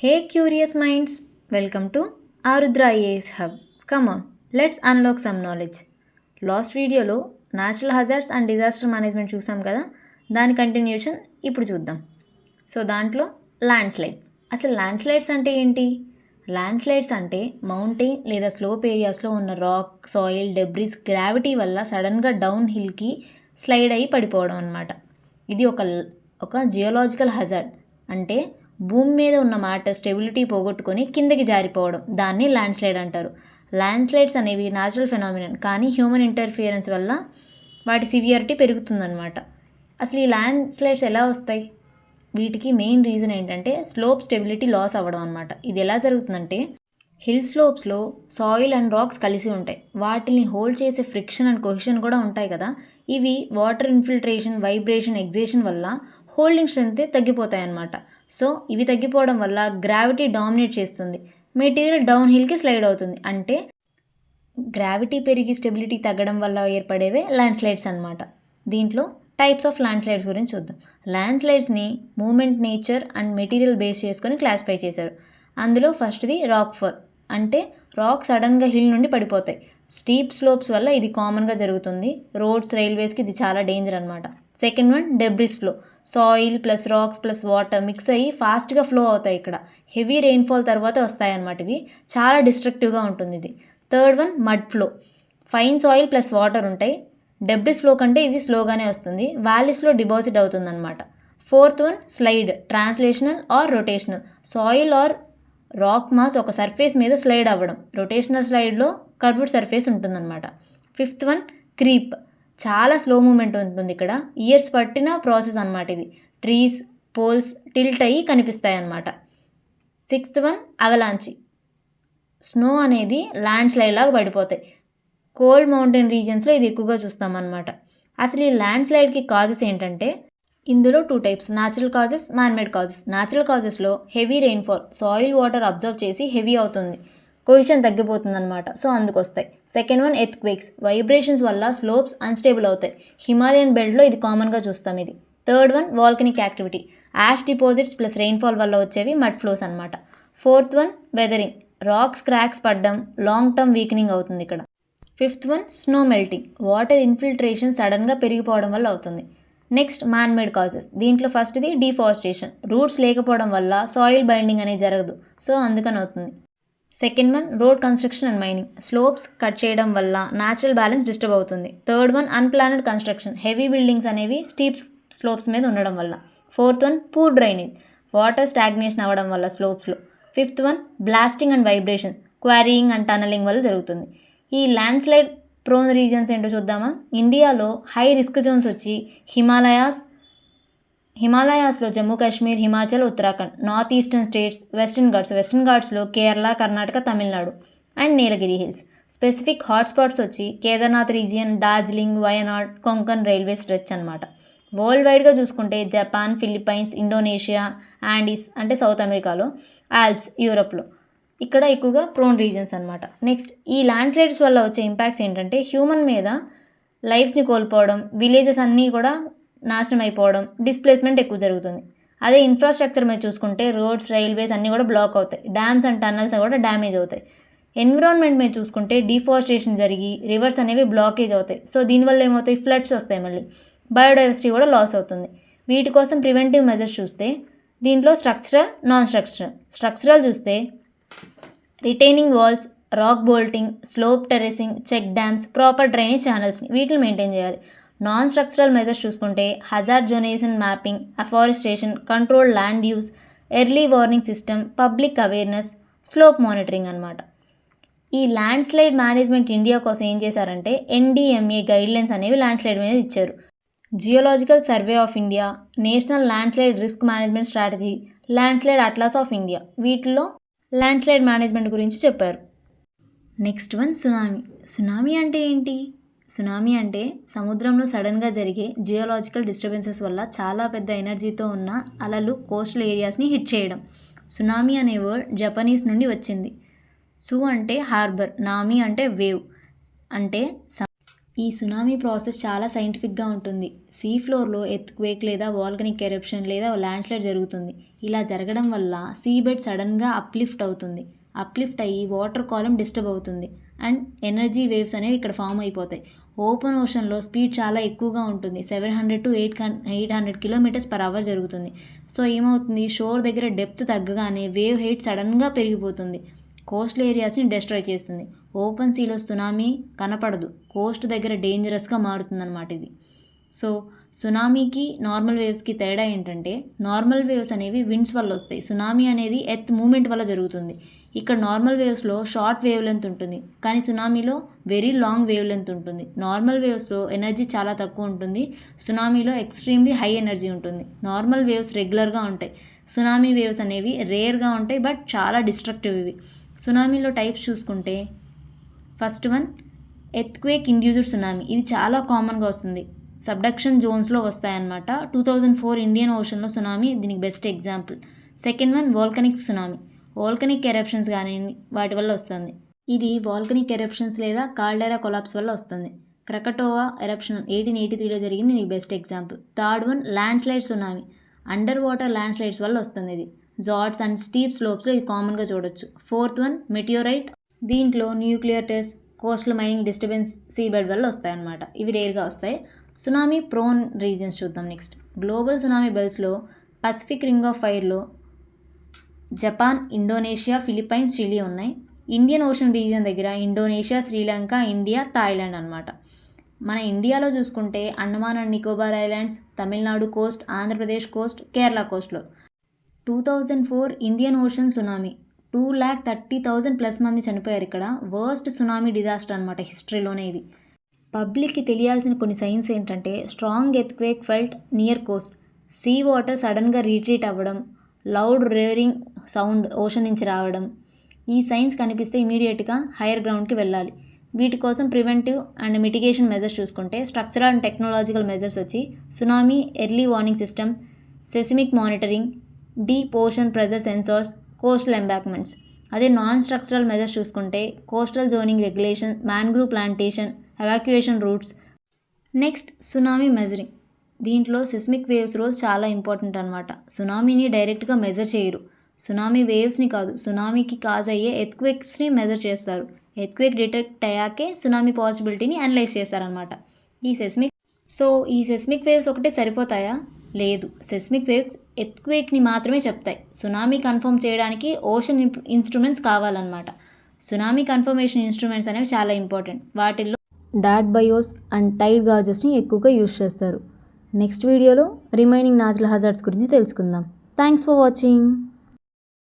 Hey curious minds, welcome to Arudra IAS Hub. Come on, let's unlock some knowledge. Last వీడియోలో natural hazards and disaster management చూసాం కదా, దాని continuation ఇప్పుడు చూద్దాం. So దాంట్లో landslides. అసలు ల్యాండ్ స్లైడ్స్ అంటే ఏంటి? ల్యాండ్ స్లైడ్స్ అంటే మౌంటైన్ లేదా స్లోప్ ఏరియాస్లో ఉన్న రాక్, సాయిల్, డెబ్రిస్ గ్రావిటీ వల్ల సడన్గా డౌన్ హిల్కి స్లైడ్ అయ్యి పడిపోవడం అనమాట. ఇది ఒక జియోలాజికల్ హజార్డ్. అంటే భూమి మీద ఉన్న మ్యాటర్ స్టెబిలిటీ పోగొట్టుకొని కిందకి జారిపోవడం, దాన్ని ల్యాండ్ స్లైడ్ అంటారు. ల్యాండ్ స్లైడ్స్ అనేవి న్యాచురల్ ఫెనామినన్, కానీ హ్యూమన్ ఇంటర్ఫియరెన్స్ వల్ల వాటి సివియారిటీ పెరుగుతుందన్నమాట. అసలు ఈ ల్యాండ్ స్లైడ్స్ ఎలా వస్తాయి? వీటికి మెయిన్ రీజన్ ఏంటంటే స్లోప్ స్టెబిలిటీ లాస్ అవ్వడం అనమాట. ఇది ఎలా జరుగుతుందంటే హిల్ స్లోప్స్లో సాయిల్ అండ్ రాక్స్ కలిసి ఉంటాయి. వాటిని హోల్డ్ చేసే ఫ్రిక్షన్ అండ్ కొహిషన్ కూడా ఉంటాయి కదా. ఇవి వాటర్ ఇన్ఫిల్ట్రేషన్, వైబ్రేషన్, ఎగ్జేషన్ వల్ల హోల్డింగ్ స్ట్రెంత్ తగ్గిపోతాయి అన్నమాట. సో ఇవి తగ్గిపోవడం వల్ల గ్రావిటీ డామినేట్ చేస్తుంది, మెటీరియల్ డౌన్ హిల్కి స్లైడ్ అవుతుంది. అంటే గ్రావిటీ పెరిగి స్టెబిలిటీ తగ్గడం వల్ల ఏర్పడేవే ల్యాండ్ స్లైడ్స్ అనమాట. దీంట్లో టైప్స్ ఆఫ్ ల్యాండ్ స్లైడ్స్ గురించి చూద్దాం. ల్యాండ్ స్లైడ్స్ని movement, nature and material base చేసుకొని క్లాసిఫై చేశారు. అందులో ఫస్ట్ది రాక్ ఫాల్. అంటే రాక్ సడన్గా హిల్ నుండి పడిపోతాయి. స్టీప్ స్లోప్స్ వల్ల ఇది కామన్గా జరుగుతుంది. రోడ్స్, రైల్వేస్కి ఇది చాలా డేంజర్ అనమాట. Second one debris flow. Soil plus rocks plus water mix అయ్యి ఫాస్ట్గా ఫ్లో అవుతాయి. ఇక్కడ హెవీ రెయిన్ఫాల్ తర్వాత వస్తాయి అన్నమాట. ఇవి చాలా డిస్ట్రక్టివ్గా ఉంటుంది ఇది. Third one mud flow. Fine soil plus water ఉంటాయి. డెబ్రిస్ ఫ్లో కంటే ఇది స్లోగానే వస్తుంది. వ్యాలీస్లో డిపాజిట్ అవుతుందన్నమాట. Fourth one slide, translational or rotational. Soil or rock mass ఒక సర్ఫేస్ మీద స్లైడ్ అవ్వడం. రొటేషనల్ స్లైడ్లో కర్వ్డ్ సర్ఫేస్ ఉంటుందన్నమాట. Fifth one creep. చాలా స్లో మూమెంట్ ఉంటుంది ఇక్కడ. ఇయర్స్ పట్టిన ప్రాసెస్ అనమాట ఇది. ట్రీస్, పోల్స్ టిల్ట్ అయ్యి కనిపిస్తాయి అన్నమాట. Sixth one అవలాంచి. స్నో అనేది ల్యాండ్ స్లైడ్ లాగా పడిపోతాయి. కోల్డ్ మౌంటైన్ రీజియన్స్లో ఇది ఎక్కువగా చూస్తామన్నమాట. అసలు ఈ ల్యాండ్ స్లైడ్కి కాజెస్ ఏంటంటే ఇందులో two types, natural causes, manmade causes. Natural కాజెస్లో heavy rainfall, soil water absorb చేసి హెవీ అవుతుంది, కొయిషన్ తగ్గిపోతుంది అనమాట. సో అందుకు వస్తాయి. Second one earthquakes. Vibrations వల్ల స్లోప్స్ అన్స్టేబుల్ అవుతాయి. హిమాలయన్ బెల్ట్లో ఇది కామన్గా చూస్తాం ఇది. Third one volcanic activity. Ash deposits plus rainfall వల్ల వచ్చేవి మడ్ ఫ్లోస్ అనమాట. Fourth one weathering. Rocks cracks పడడం, లాంగ్ టర్మ్ వీకనింగ్ అవుతుంది ఇక్కడ. Fifth one snow melting. Water infiltration సడన్గా పెరిగిపోవడం వల్ల అవుతుంది. Next man-made causes. దీంట్లో ఫస్ట్ది డిఫారెస్టేషన్. రూట్స్ లేకపోవడం వల్ల సాయిల్ బైండింగ్ అనేది జరగదు, సో అందుకని అవుతుంది. Second one road construction and mining. Slopes cut చేయడం వల్ల న్యాచురల్ బ్యాలెన్స్ డిస్టర్బ్ అవుతుంది. Third one unplanned construction. Heavy buildings అనేవి స్టీప్ స్లోప్స్ మీద ఉండడం వల్ల. Fourth one poor drainage. Water stagnation అవ్వడం వల్ల స్లోప్స్లో. Fifth one blasting and vibration. Quarrying and tunnelling వల్ల జరుగుతుంది. ఈ ల్యాండ్ స్లైడ్ ప్రోన్ రీజన్స్ ఏంటో చూద్దామా. ఇండియాలో హై రిస్క్ జోన్స్ వచ్చి హిమాలయాస్లో Jammu Kashmir, Himachal, Uttarakhand. North eastern states, western ఘాట్స్లో Kerala, Karnataka, Tamil Nadu and Nilgiri hills. Specific hotspots వచ్చి Kedarnath region, Darjeeling, Wayanad, Konkan railway stretch అనమాట. వరల్డ్ వైడ్గా చూసుకుంటే జపాన్, ఫిలిప్పైన్స్, ఇండోనేషియా, యాండీస్ అంటే సౌత్ అమెరికాలో, ఆల్ప్స్ యూరప్లో. ఇక్కడ ఎక్కువగా ప్రోన్ రీజన్స్ అనమాట. నెక్స్ట్ ఈ ల్యాండ్ స్లైడ్స్ వల్ల వచ్చే ఇంపాక్ట్స్ ఏంటంటే హ్యూమన్ మీద లైఫ్స్ని కోల్పోవడం, విలేజెస్ అన్నీ కూడా నాశనం అయిపోవడం, డిస్ప్లేస్మెంట్ ఎక్కువ జరుగుతుంది. అదే ఇన్ఫ్రాస్ట్రక్చర్ మీద చూసుకుంటే రోడ్స్, రైల్వేస్ అన్నీ కూడా బ్లాక్ అవుతాయి. డ్యామ్స్ అండ్ టన్నల్స్ కూడా డ్యామేజ్ అవుతాయి. ఎన్విరాన్మెంట్ మీద చూసుకుంటే డిఫారెస్టేషన్ జరిగి రివర్స్ అనేవి బ్లాకేజ్ అవుతాయి. సో దీనివల్ల ఏమవుతాయి, ఫ్లడ్స్ వస్తాయి. మళ్ళీ బయోడైవర్సిటీ కూడా లాస్ అవుతుంది. వీటి కోసం ప్రివెంటివ్ మెజర్స్ చూస్తే దీంట్లో స్ట్రక్చరల్, నాన్ స్ట్రక్చరల్ చూస్తే retaining walls, rock bolting, slope terracing, check dams, proper drainage ఛానల్స్ని వీటిని మెయింటైన్ చేయాలి. నాన్ స్ట్రక్చరల్ మెజర్స్ చూసుకుంటే hazard zonation mapping, afforestation, controlled land use, early warning system, public awareness, slope monitoring అనమాట. ఈ land slide management India కోసం ఏం చేశారంటే NDMA guidelines అనేవి ల్యాండ్ స్లైడ్ మీద ఇచ్చారు. Geological survey of India, national land slide risk management strategy, land slide atlas of India, వీటిలో land slide management గురించి చెప్పారు. Next one tsunami. సునామీ అంటే ఏంటి? సునామీ అంటే సముద్రంలో సడన్గా జరిగే జియోలాజికల్ డిస్టర్బెన్సెస్ వల్ల చాలా పెద్ద ఎనర్జీతో ఉన్న అలలు కోస్టల్ ఏరియాస్ని హిట్ చేయడం. సునామీ అనే వర్డ్ జపనీస్ నుండి వచ్చింది. సు అంటే హార్బర్, నామీ అంటే వేవ్. అంటే ఈ సునామీ ప్రాసెస్ చాలా సైంటిఫిక్గా ఉంటుంది. సీ ఫ్లోర్లో ఎర్త్‌క్వేక్ లేదా వాల్కనిక్ ఎరప్షన్ లేదా ల్యాండ్ స్లైడ్ జరుగుతుంది. ఇలా జరగడం వల్ల సీ బెడ్ సడన్గా అప్లిఫ్ట్ అవుతుంది. అప్లిఫ్ట్ అయ్యి వాటర్ కాలమ్ డిస్టర్బ్ అవుతుంది అండ్ ఎనర్జీ వేవ్స్ అనేవి ఇక్కడ ఫామ్ అయిపోతాయి. ఓపెన్ ఓషన్లో స్పీడ్ చాలా ఎక్కువగా ఉంటుంది. 700 to 800 km/h జరుగుతుంది. సో ఏమవుతుంది, షోర్ దగ్గర డెప్త్ తగ్గగానే వేవ్ హైట్ సడన్గా పెరిగిపోతుంది. కోస్టల్ ఏరియాస్ని డిస్ట్రాయ్ చేస్తుంది. ఓపెన్ సీలో సునామీ కనపడదు. కోస్ట్ దగ్గర డేంజరస్గా మారుతుందన్నమాట ఇది. సో సునామీకి నార్మల్ వేవ్స్కి తేడా ఏంటంటే, నార్మల్ వేవ్స్ అనేవి విండ్స్ వల్ల వస్తాయి. సునామీ అనేది ఎర్త్ మూమెంట్ వల్ల జరుగుతుంది. ఇక్కడ నార్మల్ వేవ్స్లో షార్ట్ వేవ్ లెంత్ ఉంటుంది, కానీ సునామీలో వెరీ లాంగ్ వేవ్ లెంత్ ఉంటుంది. నార్మల్ వేవ్స్లో ఎనర్జీ చాలా తక్కువ ఉంటుంది, సునామీలో ఎక్స్ట్రీమ్లీ హై ఎనర్జీ ఉంటుంది. నార్మల్ వేవ్స్ రెగ్యులర్గా ఉంటాయి, సునామీ వేవ్స్ అనేవి రేర్గా ఉంటాయి బట్ చాలా డిస్ట్రక్టివ్ ఇవి. సునామీలో టైప్స్ చూసుకుంటే first one earthquake induced tsunami. ఇది చాలా కామన్గా వస్తుంది, సబ్డక్షన్ జోన్స్లో వస్తాయన్నమాట. 2004 ఇండియన్ ఓషన్లో సునామీ దీనికి best example. Second one volcanic tsunami. Volcanic eruptions కానీ వాటి వల్ల వస్తుంది. ఇది వాల్కనిక్ ఎరప్షన్స్ లేదా కాల్డెరా కొలాప్స్ వల్ల వస్తుంది. క్రకటోవా ఎరప్షన్ 1883లో జరిగింది, దీనికి best example. Third one land slide tsunami. Under water land slides వల్ల వస్తుంది ఇది. జార్డ్స్ అండ్ స్టీప్ స్లోప్స్లో ఇది కామన్గా చూడొచ్చు. Fourth one meteorite. దీంట్లో nuclear test, coastal mining disturbance seabed వల్ల వస్తాయన్నమాట. ఇవి రేర్గా వస్తాయి. సునామీ ప్రోన్ రీజియన్స్ చూద్దాం నెక్స్ట్. గ్లోబల్ సునామీ బెల్ట్స్లో పసిఫిక్ రింగ్ ఆఫ్ ఫైర్లో జపాన్, ఇండోనేషియా, ఫిలిప్పైన్స్, చిలీ ఉన్నాయి. ఇండియన్ ఓషన్ రీజియన్ దగ్గర ఇండోనేషియా, శ్రీలంక, ఇండియా, థాయిలాండ్ అనమాట. మన ఇండియాలో చూసుకుంటే Andaman and Nicobar islands, Tamil Nadu coast, Andhra Pradesh coast, Kerala కోస్ట్లో. 2004 ఇండియన్ ఓషన్ సునామీ 2,30,000+ మంది చనిపోయారు ఇక్కడ. వర్స్ట్ సునామీ డిజాస్టర్ అనమాట హిస్టరీలోనే ఇది. పబ్లిక్కి తెలియాల్సిన కొన్ని సైన్స్ ఏంటంటే, strong earthquake felt near coast, sea water సడన్గా రీట్రీట్ అవ్వడం, లౌడ్ రేరింగ్ సౌండ్ ఓషన్ నుంచి రావడం. ఈ సైన్స్ కనిపిస్తే ఇమీడియట్గా హైయర్ గ్రౌండ్కి వెళ్ళాలి. వీటి కోసం ప్రివెంటివ్ అండ్ మిటిగేషన్ మెజర్స్ చూసుకుంటే స్ట్రక్చరల్ అండ్ టెక్నాలజికల్ మెజర్స్ వచ్చి tsunami early warning system, seismic monitoring, deep ocean pressure sensors, coastal embankments. అదే నాన్ స్ట్రక్చరల్ మెజర్స్ చూసుకుంటే coastal zoning regulation, mangrove plantation, evacuation routes. Next tsunami measuring. దీంట్లో seismic waves role చాలా important అనమాట. సునామీని డైరెక్ట్గా measure చేయరు, tsunami వేవ్స్ని కాదు, సునామీకి cause అయ్యే ఎర్త్క్వేక్స్ని మెజర్ చేస్తారు. ఎర్త్క్వేక్ డిటెక్ట్ అయ్యాకే సునామీ పాసిబిలిటీని అనలైజ్ చేస్తారనమాట. ఈ సెస్మిక్ వేవ్స్ ఒకటే సరిపోతాయా? లేదు, సెస్మిక్ వేవ్స్ ఎర్త్క్వేక్ని మాత్రమే చెప్తాయి. సునామీ కన్ఫర్మ్ చేయడానికి ఓషన్ ఇన్స్ట్రుమెంట్స్ కావాలన్నమాట. సునామీ కన్ఫర్మేషన్ ఇన్స్ట్రుమెంట్స్ అనేవి చాలా ఇంపార్టెంట్. వాటిల్లో డాట్ బయోస్ అండ్ టైడ్ గాజెస్ని ఎక్కువగా యూజ్ చేస్తారు. నెక్స్ట్ వీడియోలో రిమైనింగ్ న్యాచురల్ హజార్డ్స్ గురించి తెలుసుకుందాం. Thanks for watching.